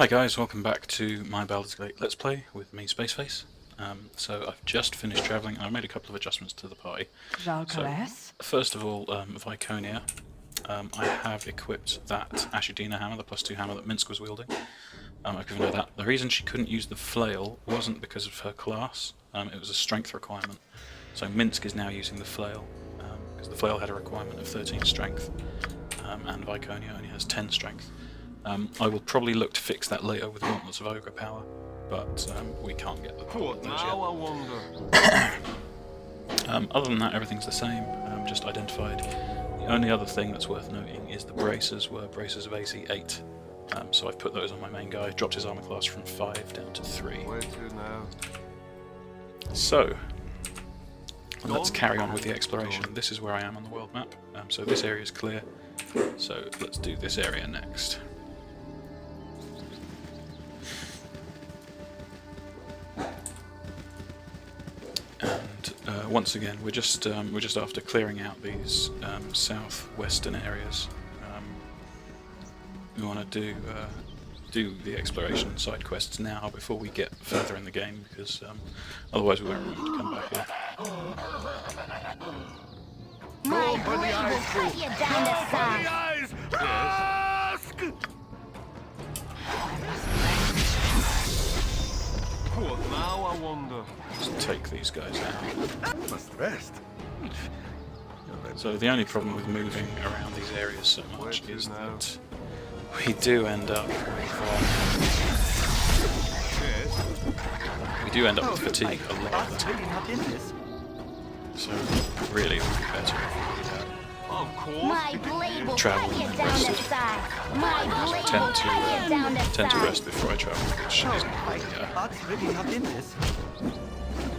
Hi guys, welcome back to my Baldur's Gate Let's Play with me, Spaceface. So I've just finished travelling and I made a couple of adjustments to the party. So, first of all, Viconia. I have equipped that Ashudina hammer, the +2 hammer that Minsk was wielding. I've given her that. The reason she couldn't use the flail wasn't because of her class, it was a strength requirement. So Minsk is now using the flail, because the flail had a requirement of 13 strength, and Viconia only has 10 strength. I will probably look to fix that later with gauntlets of ogre power, but we can't get those yet. Other than that, everything's the same. Just identified. The only other thing that's worth noting is the braces were braces of AC 8. So I've put those on my main guy, dropped his armor class from 5 down to 3. Where to now? So, let's carry on with the exploration. This is where I am on the world map, so this area is clear. So let's do this area next. And once again, we're just after clearing out these southwestern areas. We want to do the exploration side quests now before we get further in the game, because otherwise we won't remember to come back here. My blade will cut you down to size. What now, I wonder? Let's take these guys out. Must rest. So the only problem with moving around these areas so much is that we do end up with fatigue a lot of the time. So really it would be better if My blade will travel cut you and down to rested. size. My blade Tend will cut you down to to size. rest before I travel, which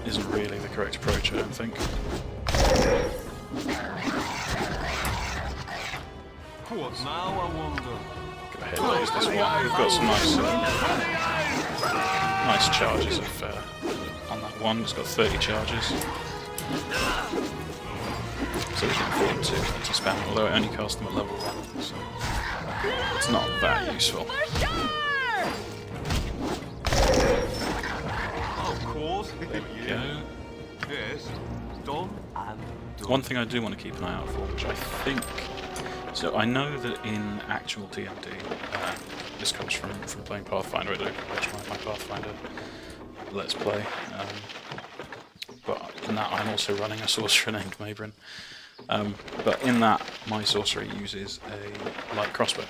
isn't really the correct approach, I don't think. What now, I wonder? Go ahead and use this one. We've got some nice charges of on that one. It's got 30 charges, so we can afford to spam it. Although it only casts them at level 1, so it's not that useful. Of course. There we go. Yes, done and done. One thing I do want to keep an eye out for, which I think... So I know that in actual D&D, this comes from playing Pathfinder. I don't watch my Pathfinder Let's Play, but in that I'm also running a sorcerer named Mabrin. But in that, my sorcerer uses a light crossbow.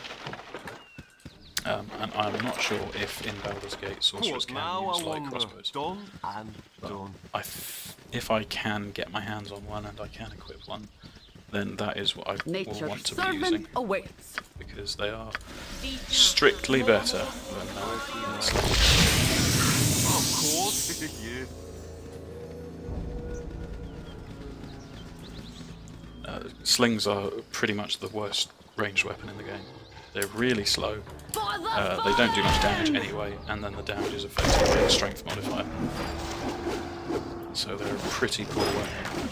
And I'm not sure if in Baldur's Gate sorcerers can use light crossbows. Done and done. If I can get my hands on one and I can equip one, then that is what I will want to be using, awaits. because they are strictly better than Of course. Yeah. slings are pretty much the worst ranged weapon in the game. They're really slow, they don't do much damage anyway, and then the damage is affected by the strength modifier. So they're a pretty poor weapon.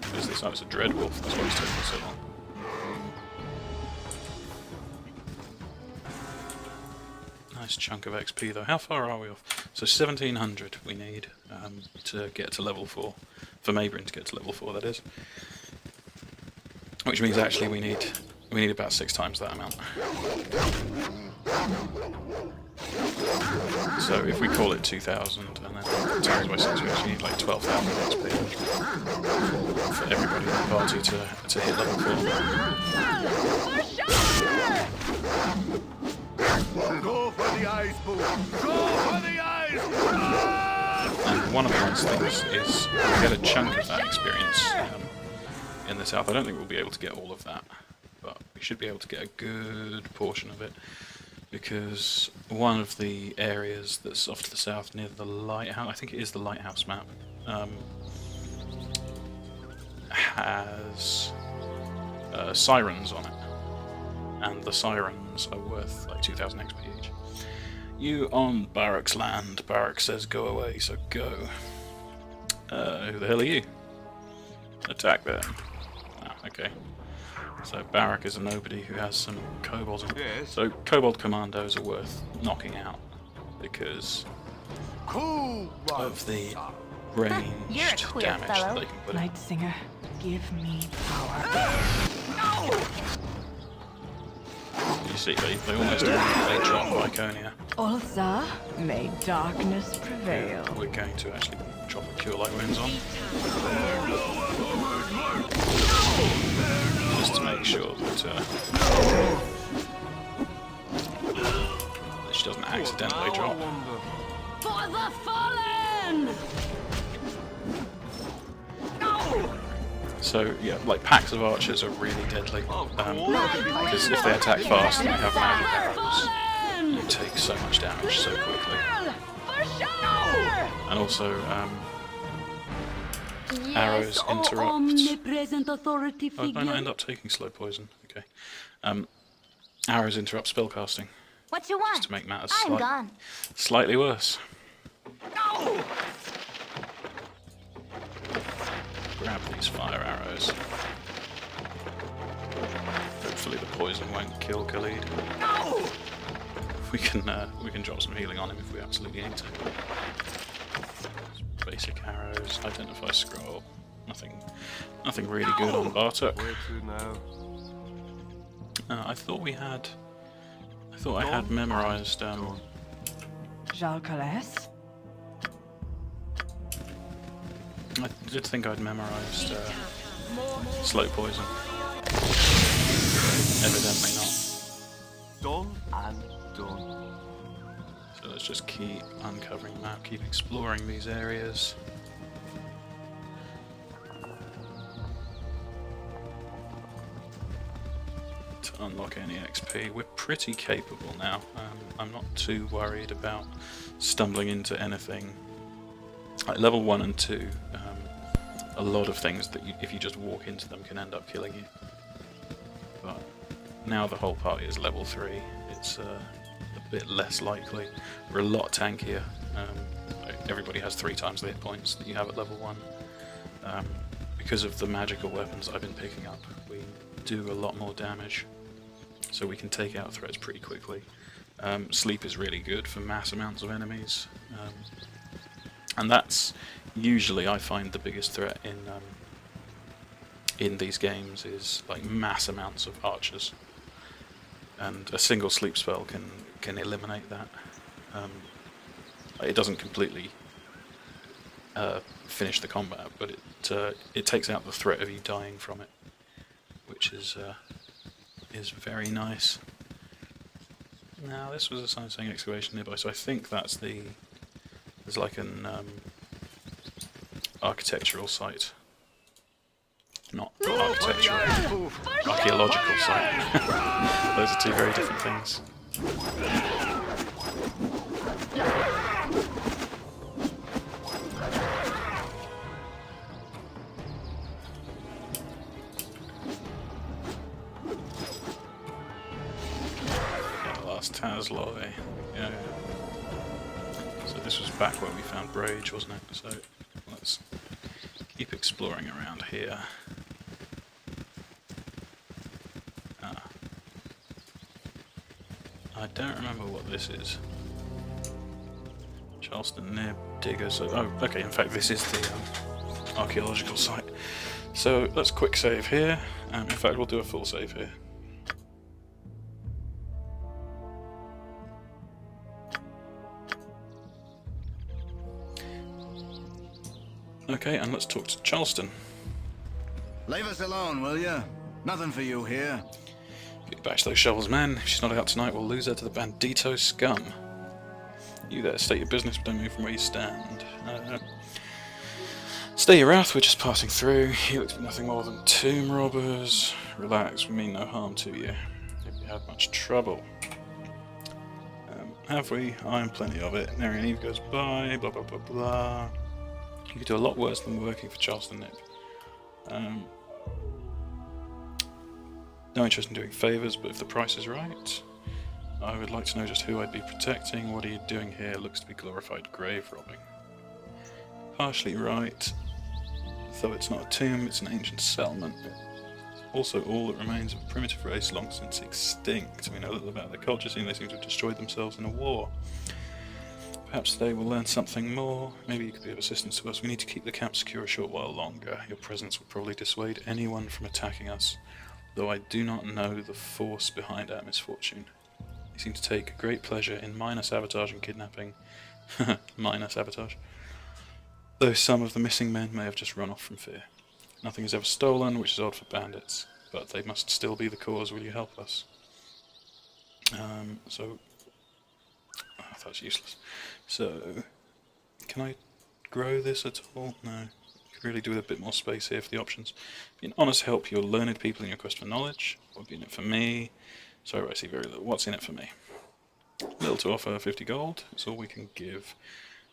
What is this? Oh, it's a Dreadwolf, that's why it's taking so long. Nice chunk of XP though. How far are we off? So 1700 we need to get to level 4. For Mabrin to get to level 4, that is. Which means actually we need about 6 times that amount. So if we call it 2000 and then times by 6, we actually need like 12,000 XP for everybody in the party to hit level 4. Go for the eyes, Boo! Go for the eyes! And one of the nice things is we get a chunk of that experience in the south. I don't think we'll be able to get all of that, but we should be able to get a good portion of it, because one of the areas that's off to the south near the lighthouse, I think it is the lighthouse map, has Sirens on it, and the Sirens are worth like 2000 XP each. You on Barak's land. Barak says go away, so go. Who the hell are you? Attack them. Ah, okay. So Barak is a nobody who has some kobolds. Yes. So kobold commandos are worth knocking out because Cool. of the You're a ranged queer damage fellow. that they can put in. Night Singer, give me power. You see, they almost immediately drop Iconia. Ulsa, may darkness prevail. We're going to actually drop a Cure Light Wounds on. Just to make sure that she doesn't accidentally drop. For the fallen! So yeah, like packs of archers are really deadly. Because if they attack fast and they have magic arrows, you take so much damage so quickly. For sure! And also, arrows interrupt. Omnipresent authority Oh, did I not end up taking slow poison? Okay. Arrows interrupt spellcasting, What you want? to make matters I'm gone. slightly worse. Grab these fire arrows. Hopefully the poison won't kill Khalid. We can drop some healing on him if we absolutely need to. Basic arrows, identify scroll. Nothing really good on Bartok. Where to now? I thought I had memorized Jalcales? I did think I'd memorized slow poison. Evidently not. Done and done. So let's just keep uncovering the map, keep exploring these areas. To unlock any XP, we're pretty capable now. I'm not too worried about stumbling into anything. Like level 1 and 2, a lot of things that if you just walk into them can end up killing you. But now the whole party is level 3, it's a bit less likely. We're a lot tankier. Everybody has 3 times the hit points that you have at level 1. Because of the magical weapons I've been picking up, we do a lot more damage. So we can take out threats pretty quickly. Sleep is really good for mass amounts of enemies. And that's usually, I find, the biggest threat in these games is like mass amounts of archers, and a single sleep spell can eliminate that. It doesn't completely finish the combat, but it takes out the threat of you dying from it, which is very nice. Now this was a sign saying excavation nearby, so I think that's there's like an architectural site. Not architectural, archaeological site. Those are 2 very different things. Last Tazloy. Yeah. So this was back where we found Brage, wasn't it? So let's keep exploring around here. I don't remember what this is. Charleston Nib, Diggers. Oh, okay, in fact this is the archaeological site. So let's quick save here. In fact we'll do a full save here. Okay, and let's talk to Charleston. Leave us alone, will you? Nothing for you here. Get back to those shovels, man. If she's not out tonight, we'll lose her to the bandito scum. You there, state your business, but don't move from where you stand. Stay your wrath, we're just passing through. You look to be nothing more than tomb robbers. Relax, we mean no harm to you. Have you had much trouble? Have we? I'm plenty of it. Marion Eve goes by, blah blah blah blah. You could do a lot worse than working for Charleston Nip. No interest in doing favours, but if the price is right, I would like to know just who I'd be protecting. What are you doing here? Looks to be glorified grave robbing. Partially right, though it's not a tomb, it's an ancient settlement. Also, all that remains of a primitive race long since extinct. We know little about their culture, seeing they seem to have destroyed themselves in a war. Perhaps today we'll learn something more. Maybe you could be of assistance to us. We need to keep the camp secure a short while longer. Your presence would probably dissuade anyone from attacking us, though I do not know the force behind our misfortune. They seem to take great pleasure in minor sabotage and kidnapping. Minor sabotage. Though some of the missing men may have just run off from fear. Nothing is ever stolen, which is odd for bandits, but they must still be the cause. Will you help us? That's useless. So, can I grow this at all? No. Could really do with a bit more space here for the options. Be an honest help your learned people in your quest for knowledge. What would be in it for me? Sorry, I see very little. What's in it for me? Little to offer, 50 gold. That's all we can give.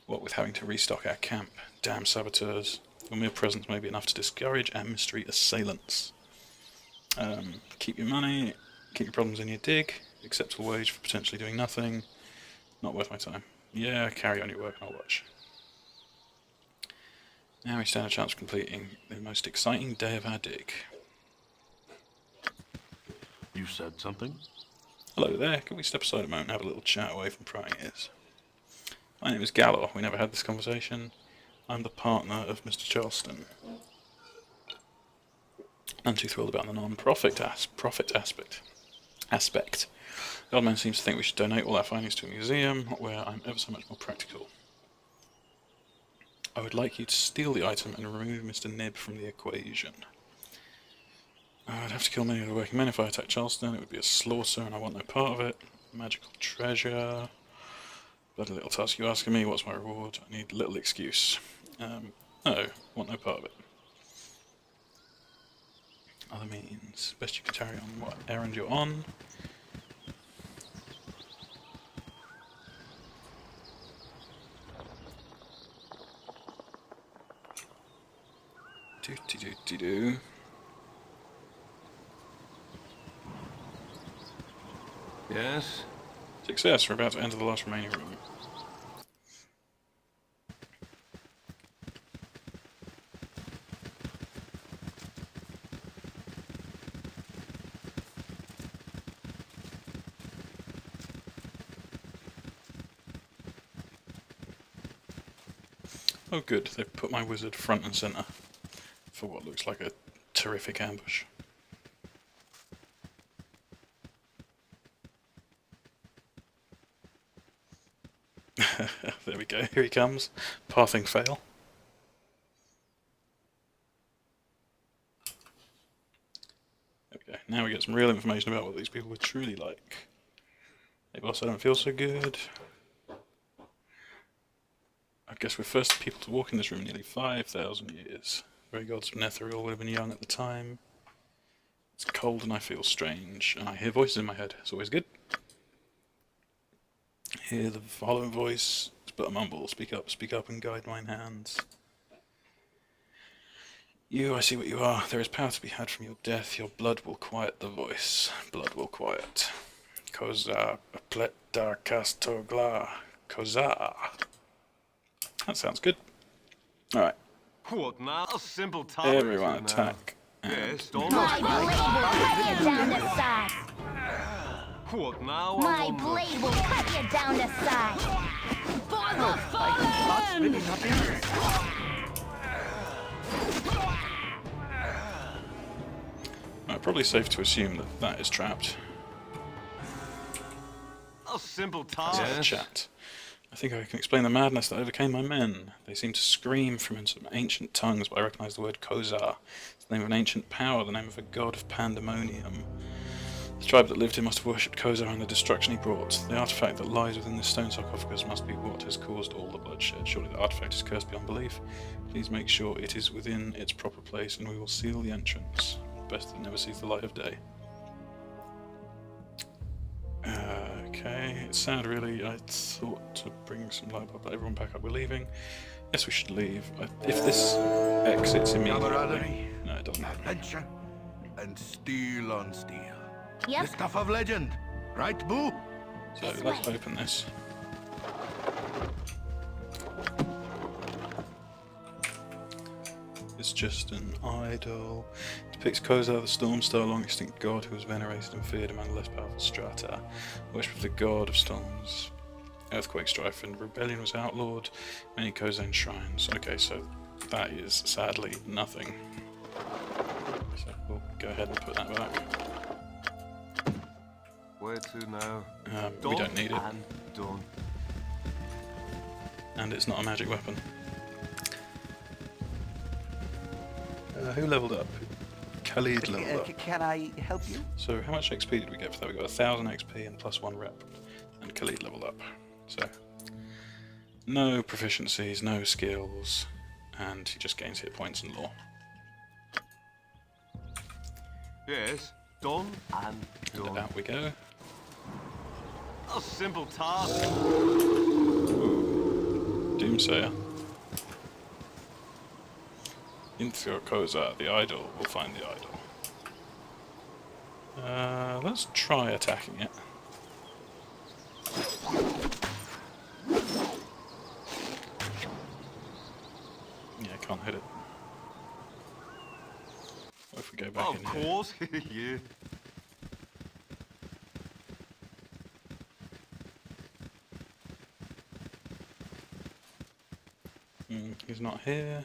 What with having to restock our camp. Damn saboteurs. Your mere presence may be enough to discourage our mystery assailants. Keep your money. Keep your problems in your dig. Acceptable wage for potentially doing nothing. Not worth my time. Yeah, carry on your work and I'll watch. Now we stand a chance of completing the most exciting day of our dig. You said something? Hello there, can we step aside a moment and have a little chat away from prying ears? My name is Galor. We never had this conversation. I'm the partner of Mr. Charleston. I'm too thrilled about the non-profit aspect. The old man seems to think we should donate all our findings to a museum, where I'm ever so much more practical. I would like you to steal the item and remove Mr. Nib from the equation. I'd have to kill many of the working men if I attacked Charleston. It would be a slaughter and I want no part of it. Magical treasure. Bloody little task you asking me. What's my reward? I need a little excuse. No, want no part of it. Other means. Best you can carry on what errand you're on. Do. Yes? Success, we're about to enter the last remaining room. Oh good, they've put my wizard front and centre for what looks like a terrific ambush. There we go, here he comes. Pathing fail. There we go, now we get some real information about what these people were truly like. Hey boss, I don't feel so good. I guess we're first people to walk in this room in nearly 5,000 years. The very gods of Netheril would have been young at the time. It's cold and I feel strange, and I hear voices in my head. It's always good. Hear the following voice, it's but a mumble. Speak up and guide mine hands. You, I see what you are. There is power to be had from your death. Your blood will quiet the voice. Blood will quiet. Koza pleta castogla. Koza. That sounds good. Alright. What now? A simple task. Everyone attack. Yes, don't. My blade will cut you down to size. What now? My blade will cut you down to size. For the fallen! Probably safe to assume that that is trapped. A simple task. Yes. Chat. I think I can explain the madness that overcame my men. They seem to scream from some ancient tongues, but I recognize the word Kozar. It's the name of an ancient power, the name of a god of pandemonium. The tribe that lived here must have worshipped Kozar and the destruction he brought. The artifact that lies within this stone sarcophagus must be what has caused all the bloodshed. Surely the artifact is cursed beyond belief. Please make sure it is within its proper place, and we will seal the entrance. Best that never sees the light of day. Okay, it's sad really. I thought to bring some light up, but everyone back up, we're leaving. Yes, we should leave. If this exits immediately... No, it doesn't. Adventure and steel on steel. Yep. The stuff of legend, right, Boo? So let's open this. It's just an idol. Depicts Kozar, the Stormstar, long extinct god who was venerated and feared among less powerful strata. Worship of the god of storms. Earthquake, strife, and rebellion was outlawed. Many Kozan shrines. Okay, so that is sadly nothing. So we'll go ahead and put that back. Where to now? We don't need it. And done. And it's not a magic weapon. Who leveled up? Khalid leveled up. Can I help you? So how much XP did we get for that? We got 1000 XP and +1 rep. And Khalid leveled up. So no proficiencies, no skills, and he just gains hit points and lore. Yes, done and And done. out we go. A simple task. Doomsayer. Inthor Kozar, the idol. We'll find the idol. Let's try attacking it. Yeah, can't hit it. What if we go back in Of here? course, yeah. He's not here.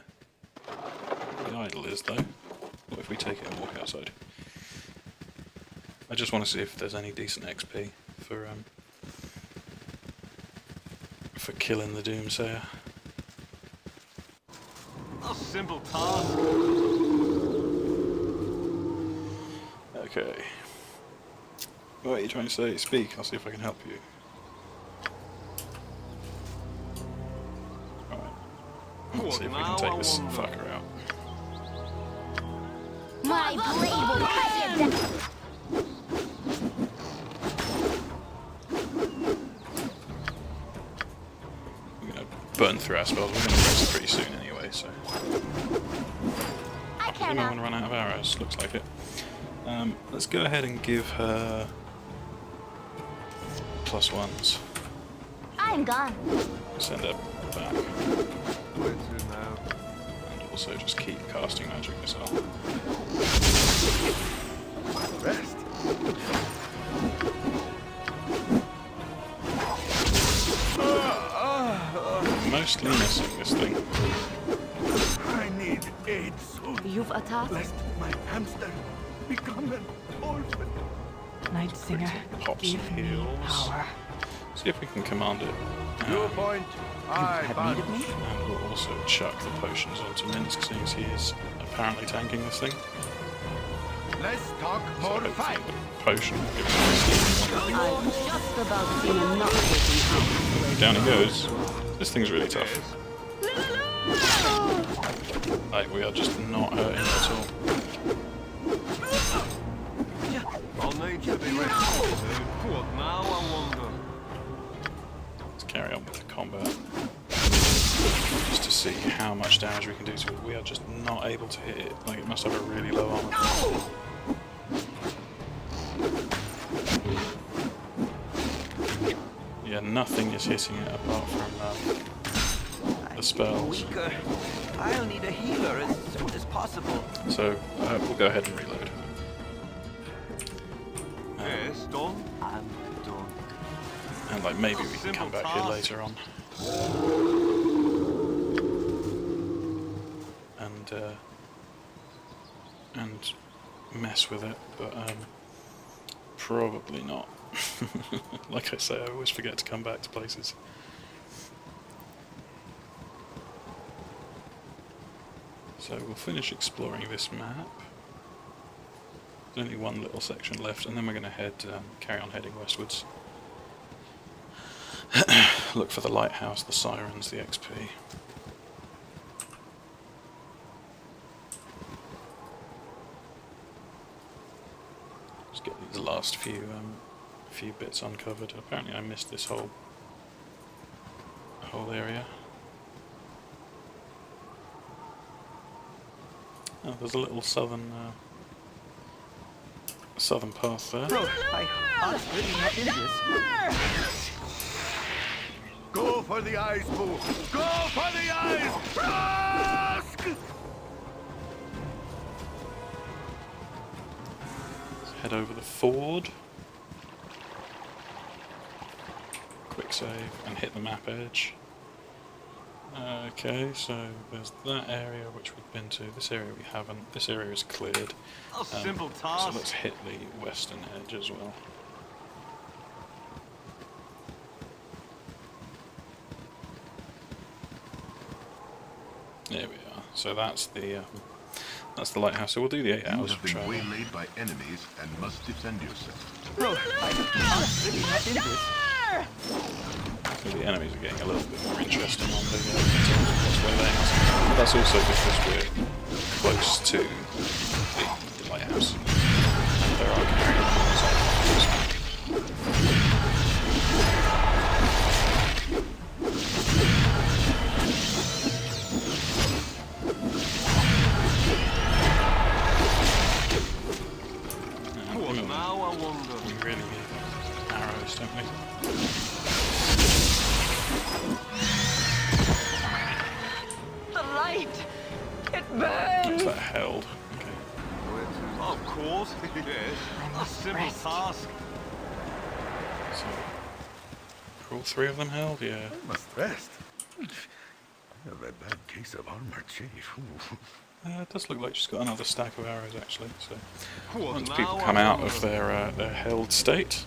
The idol is though. What if we take it and walk outside? I just want to see if there's any decent XP for killing the Doomsayer. A simple task. Okay. What are you trying to say? Speak, I'll see if I can help you. Alright. Let's see if we can take this fucker out. My blade will cut you down. We're gonna burn through our spells. We're gonna rest pretty soon anyway, so. I Does anyone cannot. run out of arrows? Looks like it. Let's go ahead and give her +1s. I'm gone. Send her back. Where to now? And also just keep casting magic missile. Rest. Mostly missing this thing. I need aid soon. You've attacked? Lest my hamster become an orphan. Night Singer, Pops give and me heals. power. See if we can command it. Your point. I Have need of me? And we'll also chuck the potions onto Minsk, since he is apparently tanking this thing. Let's talk So more hopefully fight. the potion will give us the I've just about seen a not taking out. Down he goes. This thing's really tough. Like, we are just not hurting at all. I'll need to be rescued soon. What now, I wonder? Let's carry on with the combat. Just to see how much damage we can do to it. We are just not able to hit it. Like, it must have a really low armor. Yeah, nothing is hitting it apart from the spells. Weaker. I'll need a healer as soon as possible. So, we'll go ahead and reload. Yes, done and done. And like maybe we can come back here later on. And mess with it, but probably not. Like I say, I always forget to come back to places. So we'll finish exploring this map. There's only one little section left, and then we're going to head, carry on heading westwards. Look for the lighthouse, the Sirens, the XP. Just get these last few bits uncovered. Apparently I missed this whole area. Oh, there's a little southern path there. Oh, my heart's really not in this. Go for the eyes, Boo! Go for the eyes! Rask! head over the ford. Quick save and hit the map edge. Okay, so there's that area which we've been to. This area we haven't. This area is cleared. A simple task. So let's hit the western edge as well. There we are. So that's the lighthouse. So we'll do the 8 You hours have of been travel. waylaid by enemies and must defend yourself. Oh, I can't really get in this. So the enemies are getting a little bit more interesting on the lighthouse. But that's also because we're close to the lighthouse. And there are carrying arms on Now I wonder. we really need arrows, don't we? The light! It burns! Is that held? Okay. Of course, yes. A simple rest. task. So, are all 3 of them held? Yeah. I must rest. I have a bad case of armor chief. It does look like she's got another stack of arrows actually. So What once now people I come out wonder. of their held state,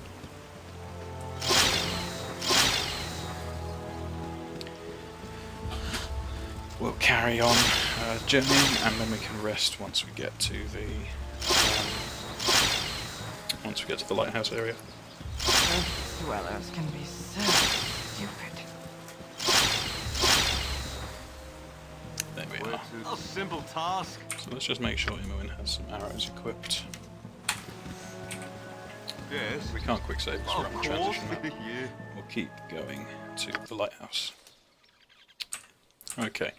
we'll carry on journeying, and then we can rest once we get to the lighthouse area. Earth dwellers can be so stupid. There we are. A simple task. So let's just make sure Imoen has some arrows equipped. Yes. We can't quick save because we're Of on the course. transition map. Yeah. We'll keep going to the lighthouse. Okay,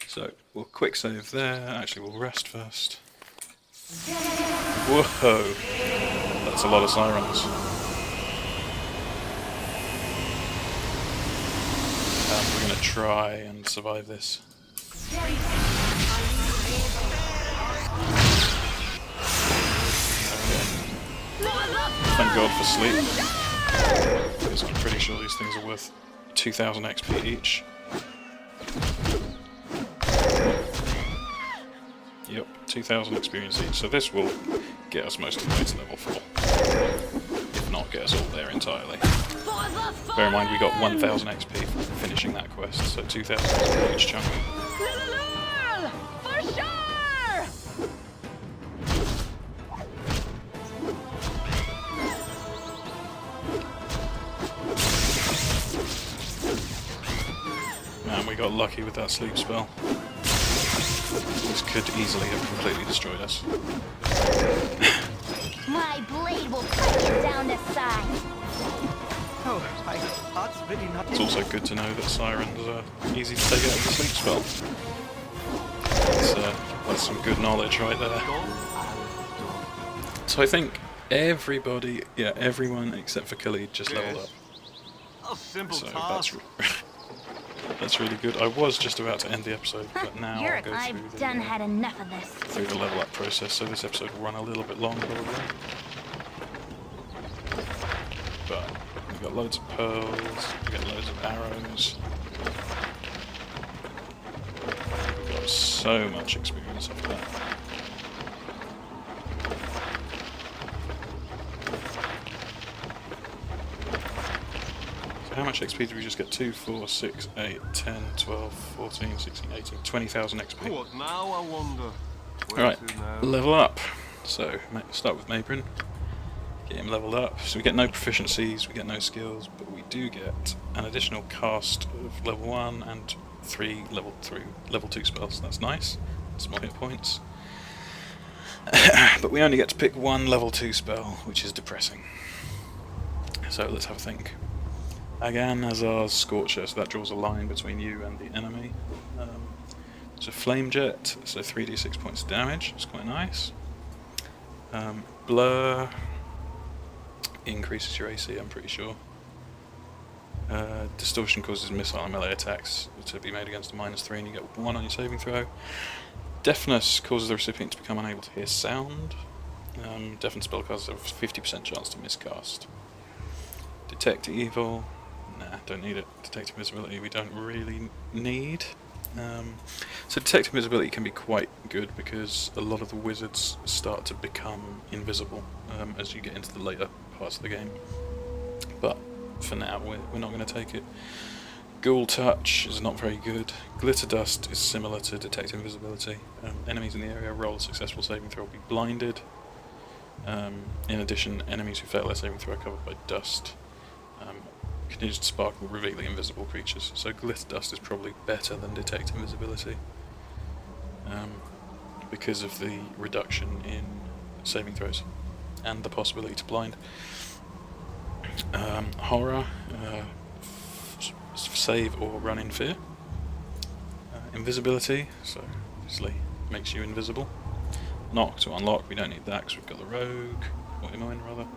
so we'll quick save there. Actually, we'll rest first. Whoa! That's a lot of sirens. We're going to try and survive this. Thank God for sleep, because I'm pretty sure these things are worth 2,000 XP each. Yep, 2,000 experience each, so this will get us most of the way to level 4. If not, get us all there entirely. Bear in mind, we got 1,000 XP for finishing that quest, so 2,000 for each chunk. For sure! Man, we got lucky with that sleep spell. This could easily have completely destroyed us. My blade will cut you down to size. Oh, my heart's really not It's in also good to know that Sirens are easy to take out with the sleep spell. That's some good knowledge right there. So I think everybody, yeah, everyone except for Khalid just leveled up. A simple So task. that's really good. I was just about to end the episode, but now I'll go I've through done had enough of this. through the level up process, so this episode will run a little bit long probably. But we've got loads of pearls, we've got loads of arrows. We've got so much experience off that. So how much XP did we just get? 2, 4, 6, 8, 10, 12, 14, 16, 18, 20,000 XP. What now I wonder. Alright, to now? level up. So, start with Mabrin. Get him leveled up. So we get no proficiencies, we get no skills, but we do get an additional cast of level 1 and 3 level 2 spells. That's nice. Some more hit points. But we only get to pick 1 level 2 spell, which is depressing. So let's have a think. Agan Azar's Scorcher, so that draws a line between you and the enemy. It's a Flame Jet, so 3d6 points of damage, it's quite nice. Blur increases your AC, I'm pretty sure. Distortion causes missile and melee attacks to be made against a -3 and you get 1 on your saving throw. Deafness causes the recipient to become unable to hear sound. Deafened spellcasters have a 50% chance to miscast. Detect evil. Nah, don't need it. Detect invisibility we don't really need. So detect invisibility can be quite good because a lot of the wizards start to become invisible as you get into the later parts of the game. But for now, we're not going to take it. Ghoul Touch is not very good. Glitter Dust is similar to Detect Invisibility. Enemies in the area roll a successful saving throw will be blinded. In addition, enemies who fail their saving throw are covered by dust. Continues to sparkle, revealing invisible creatures. So Glitter Dust is probably better than Detect Invisibility because of the reduction in saving throws and the possibility to blind. Horror, save or run in fear. Invisibility, so obviously makes you invisible. Knock to unlock, we don't need that because we've got the rogue, or Imoen rather.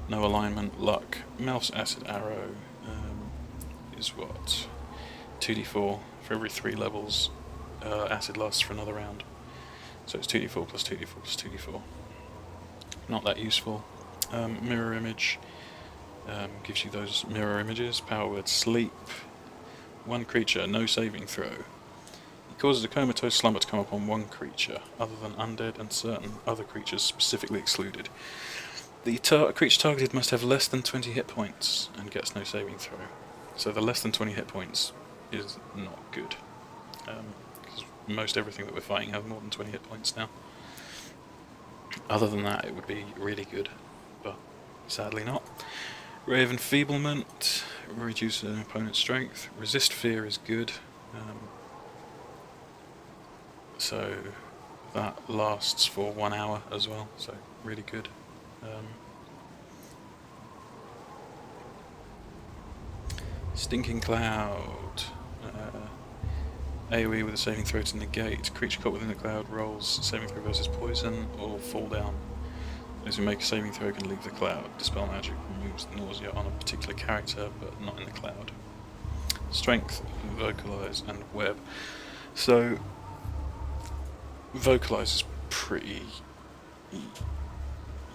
No alignment, luck. Melf's acid arrow is what? 2d4 for every 3 levels. Acid lasts for another round. So it's 2d4 plus 2d4 plus 2d4. Not that useful. Mirror image gives you those mirror images. Power word sleep. One creature, no saving throw. It causes a comatose slumber to come upon one creature, other than undead and certain other creatures specifically excluded. The creature targeted must have less than 20 hit points and gets no saving throw. So the less than 20 hit points is not good. Because most everything that we're fighting has more than 20 hit points now. Other than that, it would be really good, but sadly not. Ray of Enfeeblement, reduce an opponent's strength. Resist Fear is good. So that lasts for 1 hour as well, so really good. Stinking Cloud. AoE with a saving throw to negate. Creature caught within the cloud rolls saving throw versus poison or fall down. Those who make a saving throw can leave the cloud. Dispel magic removes nausea on a particular character, but not in the cloud. Strength, Vocalize, and Web. So, Vocalize is pretty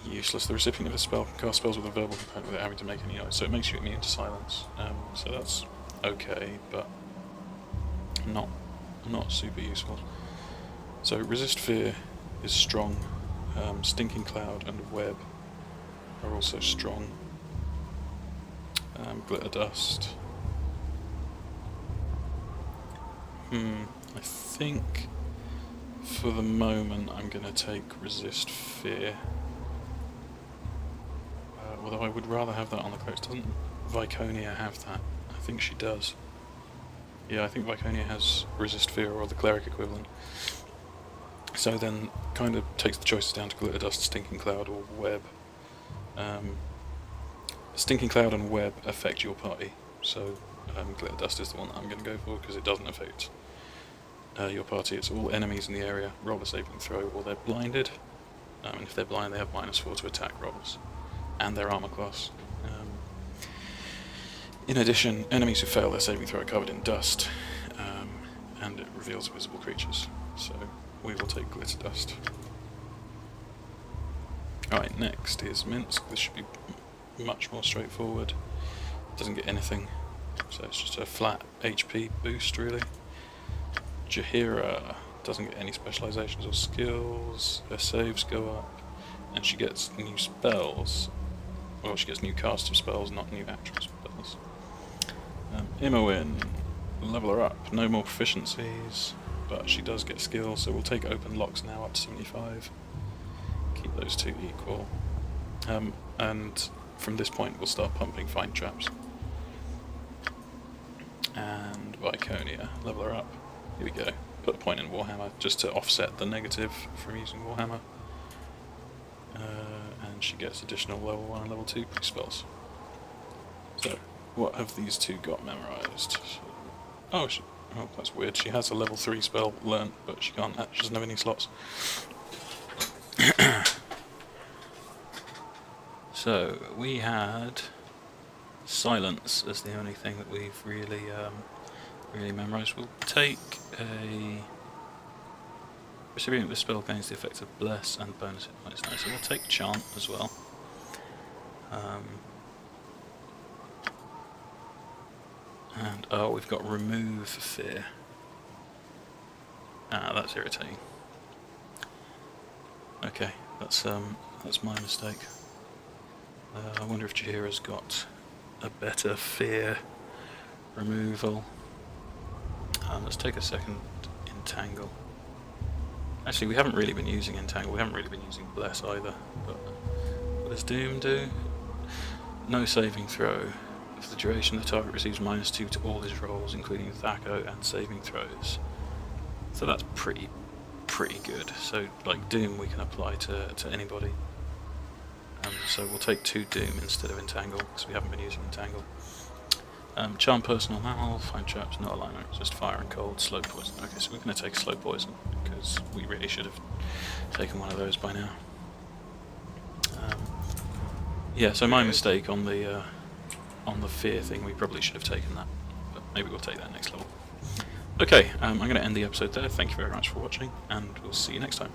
useless. The recipient of a spell can cast spells with a verbal component without having to make any noise, so it makes you immune to silence. So that's okay, but not super useful. So Resist Fear is strong. Stinking Cloud and Web are also strong. Glitter Dust. I think for the moment I'm going to take Resist Fear. Although I would rather have that on the clerics. Doesn't Viconia have that? I think she does. Yeah, I think Viconia has Resist Fear or the cleric equivalent. So then kind of takes the choices down to Glitter Dust, Stinking Cloud or Web. Stinking Cloud and Web affect your party, so Glitter Dust is the one that I'm going to go for because it doesn't affect your party. It's all enemies in the area, roll a saving throw or they're blinded. And if they're blind they have -4 to attack rolls and their armor class. In addition, enemies who fail their saving throw are covered in dust, and it reveals visible creatures. So we will take Glitter Dust. Alright, next is Minsk. This should be much more straightforward. Doesn't get anything, so it's just a flat HP boost really. Jaheira doesn't get any specializations or skills. Her saves go up, and she gets new spells. Well, she gets new cast of spells, not new actual spells. Imoen, level her up. No more proficiencies, but she does get skills, so we'll take open locks now up to 75. Keep those two equal. And from this point we'll start pumping Find Traps. And Viconia, level her up. Here we go. Put a point in Warhammer just to offset the negative from using Warhammer. And she gets additional level 1 and level 2 spells. So, what have these two got memorized? Oh, that's weird. She has a level 3 spell learnt, but she doesn't have any slots. So, we had Silence as the only thing that we've really memorized. We'll take a Recipient of this spell gains the effect of Bless and bonus hit points. Nice. So we'll take Chant as well. And oh, we've got Remove Fear. Ah, that's irritating. Okay, that's my mistake. I wonder if Jahira's got a better fear removal. Let's take a second Entangle. Actually, we haven't really been using Entangle. We haven't really been using Bless either. But what does Doom do? No saving throw. For the duration, the target receives -2 to all his rolls, including Thaco and saving throws. So that's pretty good. So, like Doom, we can apply to anybody. So we'll take 2 Doom instead of Entangle, because we haven't been using Entangle. Charm Personal Mammal, Find Traps, No Alignment, Resist Fire and Cold, Slow Poison. Okay, so we're going to take Slow Poison, because we really should have taken one of those by now. Yeah, so my mistake on the fear thing, we probably should have taken that, but maybe we'll take that next level. Okay, I'm going to end the episode there. Thank you very much for watching, and we'll see you next time.